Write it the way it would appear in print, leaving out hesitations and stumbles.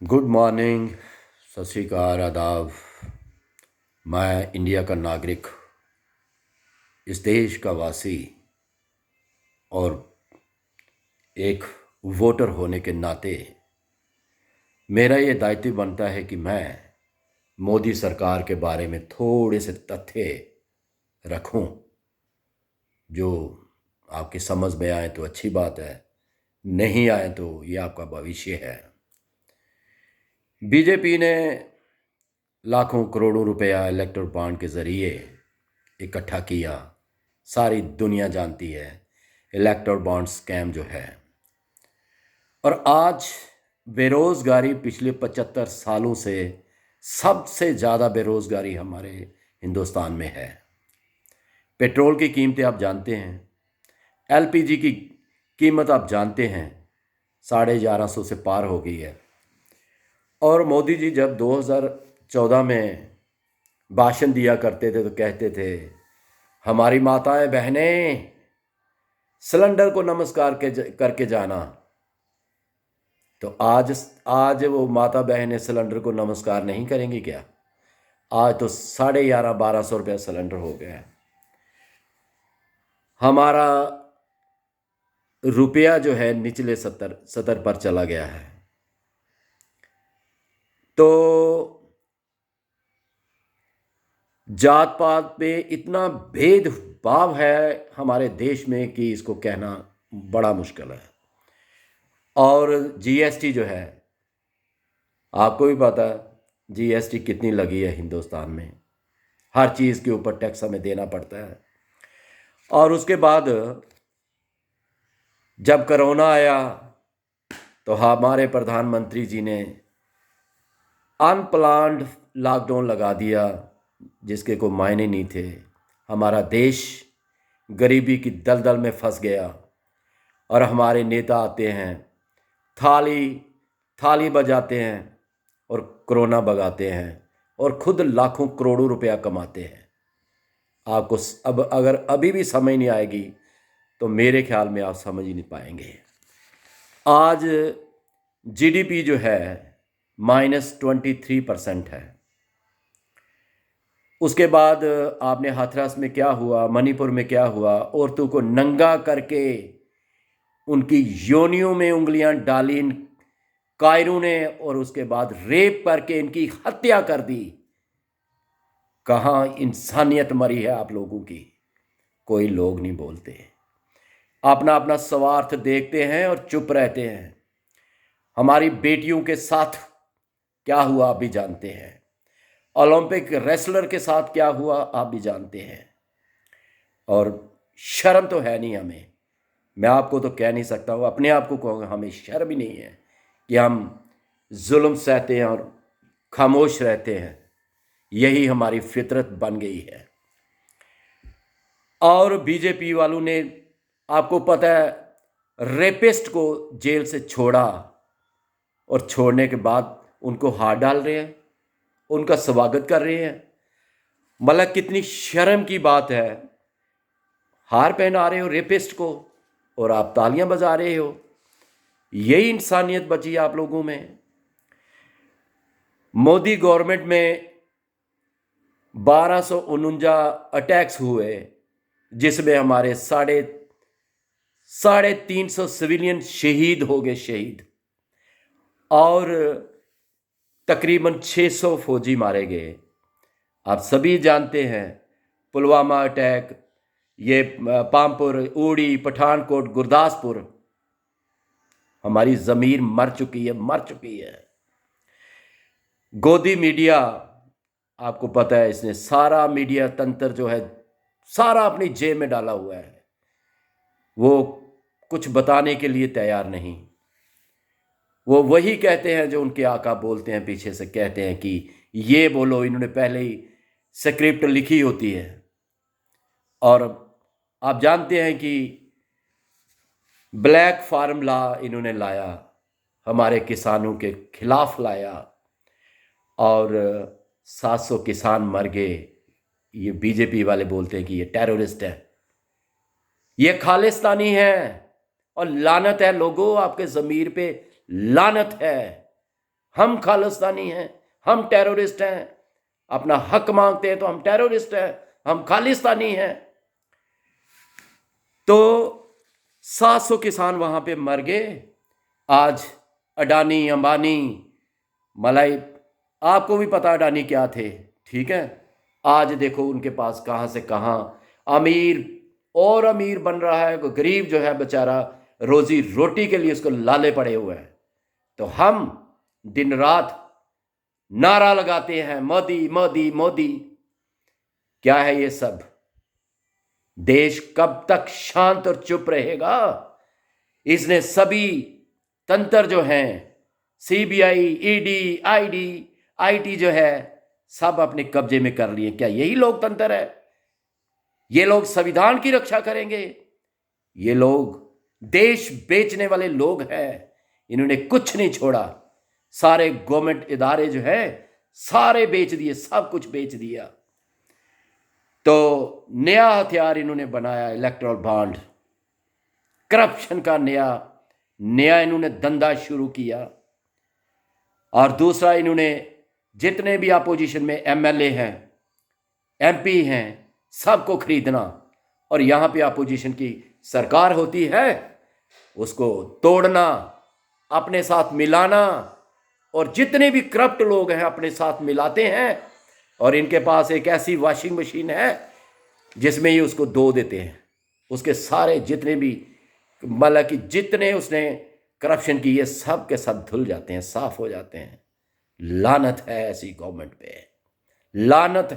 Good morning, सत श्री अकाल, आदाब। मैं इंडिया का नागरिक, इस देश का वासी और एक वोटर होने के नाते मेरा ये दायित्व बनता है कि मैं मोदी सरकार के बारे में थोड़े से तथ्य रखूं जो आपकी समझ में आए तो अच्छी बात है, नहीं आए तो ये आपका भविष्य है। बीजेपी ने लाखों करोड़ों रुपया इलेक्टोरल बॉन्ड के ज़रिए इकट्ठा किया। सारी दुनिया जानती है इलेक्टोरल बॉन्ड स्कैम जो है। और आज बेरोज़गारी पिछले 75 सालों से सबसे ज़्यादा बेरोज़गारी हमारे हिंदुस्तान में है। पेट्रोल की कीमतें आप जानते हैं, एलपीजी की कीमत आप जानते हैं, 1150 से पार हो गई है। और मोदी जी जब 2014 में भाषण दिया करते थे तो कहते थे, हमारी माताएं बहनें सिलेंडर को नमस्कार करके जाना। तो आज वो माता बहनें सिलेंडर को नमस्कार नहीं करेंगी क्या? आज तो 1150-1200 रुपया सिलेंडर हो गया है। हमारा रुपया जो है निचले सतर पर चला गया है। तो जात पात पे इतना भेदभाव है हमारे देश में कि इसको कहना बड़ा मुश्किल है। और जीएसटी जो है, आपको भी पता है जीएसटी कितनी लगी है हिंदुस्तान में। हर चीज़ के ऊपर टैक्स हमें देना पड़ता है। और उसके बाद जब कोरोना आया तो हमारे प्रधानमंत्री जी ने अनप्लान्ड लॉकडाउन लगा दिया, जिसके कोई मायने नहीं थे। हमारा देश गरीबी की दलदल में फंस गया और हमारे नेता आते हैं, थाली थाली बजाते हैं और कोरोना भगाते हैं और खुद लाखों करोड़ों रुपया कमाते हैं। आपको अब अगर अभी भी समझ नहीं आएगी तो मेरे ख्याल में आप समझ ही नहीं पाएंगे। आज जीडीपी जो है -23% है। उसके बाद आपने हाथरस में क्या हुआ, मणिपुर में क्या हुआ, औरतों को नंगा करके उनकी योनियों में उंगलियां डाली इन कायरों ने और उसके बाद रेप करके इनकी हत्या कर दी। कहाँ इंसानियत मरी है आप लोगों की? कोई लोग नहीं बोलते, अपना अपना स्वार्थ देखते हैं और चुप रहते हैं। हमारी बेटियों के साथ क्या हुआ आप भी जानते हैं, ओलंपिक रेसलर के साथ क्या हुआ आप भी जानते हैं। और शर्म तो है नहीं हमें। मैं आपको तो कह नहीं सकता हूँ, अपने आप को कहूँगा हमें शर्म ही नहीं है कि हम जुल्म सहते हैं और खामोश रहते हैं। यही हमारी फितरत बन गई है। और बीजेपी वालों ने, आपको पता है, रेपिस्ट को जेल से छोड़ा और छोड़ने के बाद उनको हाथ डाल रहे हैं, उनका स्वागत कर रहे हैं। मतलब कितनी शर्म की बात है। हार पहना रहे हो रेपिस्ट को और आप तालियां बजा रहे हो। यही इंसानियत बची आप लोगों में। मोदी गवर्नमेंट में 1249 अटैक्स हुए, जिसमें हमारे साढ़े 350 सिविलियन शहीद हो गए, शहीद। और तकरीबन 600 फौजी मारे गए। आप सभी जानते हैं पुलवामा अटैक, ये पामपुर, उड़ी, पठानकोट, गुरदासपुर। हमारी ज़मीर मर चुकी है। गोदी मीडिया, आपको पता है, इसने सारा मीडिया तंत्र जो है सारा अपनी जेब में डाला हुआ है। वो कुछ बताने के लिए तैयार नहीं। वो वही कहते हैं जो उनके आका बोलते हैं, पीछे से कहते हैं कि ये बोलो। इन्होंने पहले ही स्क्रिप्ट लिखी होती है। और आप जानते हैं कि ब्लैक फार्म लॉ इन्होंने लाया, हमारे किसानों के खिलाफ लाया और 700 किसान मर गए। ये बीजेपी वाले बोलते हैं कि ये टेररिस्ट है, ये खालिस्तानी है। और लानत है लोगों, आपके ज़मीर पे लानत है। हम खालिस्तानी हैं, हम टेररिस्ट हैं, अपना हक मांगते हैं तो हम टेररिस्ट हैं, हम खालिस्तानी हैं। तो 700 किसान वहां पे मर गए। आज अडानी, अंबानी, मलाई, आपको भी पता अडानी क्या थे, ठीक है। आज देखो उनके पास कहां से कहां अमीर और अमीर बन रहा है, कोई गरीब जो है बेचारा रोजी रोटी के लिए उसको लाले पड़े हुए हैं। तो हम दिन रात नारा लगाते हैं मोदी मोदी मोदी। क्या है ये सब? देश कब तक शांत और चुप रहेगा? इसने सभी तंत्र जो हैं, सीबीआई, ईडी, आईडी, आईटी जो है, सब अपने कब्जे में कर लिए। क्या यही लोकतंत्र है? ये लोग संविधान की रक्षा करेंगे? ये लोग देश बेचने वाले लोग हैं। इन्होंने कुछ नहीं छोड़ा। सारे गवर्नमेंट इदारे जो है सारे बेच दिए, सब कुछ बेच दिया। तो नया हथियार इन्होंने बनाया, इलेक्टोरल बॉन्ड, करप्शन का नया इन्होंने धंधा शुरू किया। और दूसरा, इन्होंने जितने भी अपोजिशन में एमएलए हैं, एमपी हैं, सबको खरीदना। और यहां पे अपोजिशन की सरकार होती है, उसको तोड़ना, अपने साथ मिलाना। और जितने भी करप्ट लोग हैं अपने साथ मिलाते हैं। और इनके पास एक ऐसी वॉशिंग मशीन है जिसमें ये उसको धो देते हैं। उसके सारे जितने भी, मतलब कि जितने उसने करप्शन की, ये सब के सब धुल जाते हैं, साफ हो जाते हैं। लानत है ऐसी गवर्नमेंट पे, लानत है।